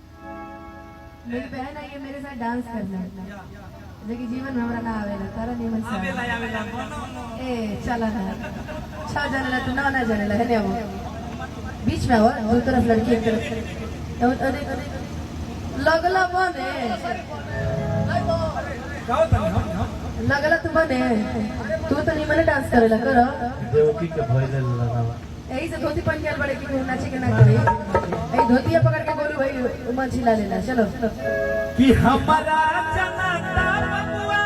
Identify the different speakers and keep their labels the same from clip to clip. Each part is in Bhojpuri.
Speaker 1: मेरी बहन आई है मेरे साथ डांस करना लेकिन जीवन में हमरा ना आवेला तारा निमन से आवेला ए चला ना छह जनेला तू ना जनेला है ने बीच में हो दो तरफ लड़की एक तरफ अरे लगला बने लगला तू बने तू तो निमन डांस करेला करो
Speaker 2: देवकी के भइले लगावा
Speaker 1: यही से धोती पहन के बड़े की नाचे के ना करे यही धोतिया पकड़ के बोलू भाई मंझिला लेला चलो
Speaker 2: कि हमारा जनता बबुआ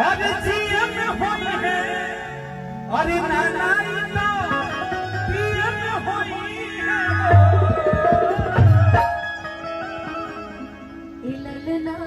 Speaker 2: और जीएम होई है अरे नाना तो पीएम होई है
Speaker 1: इललना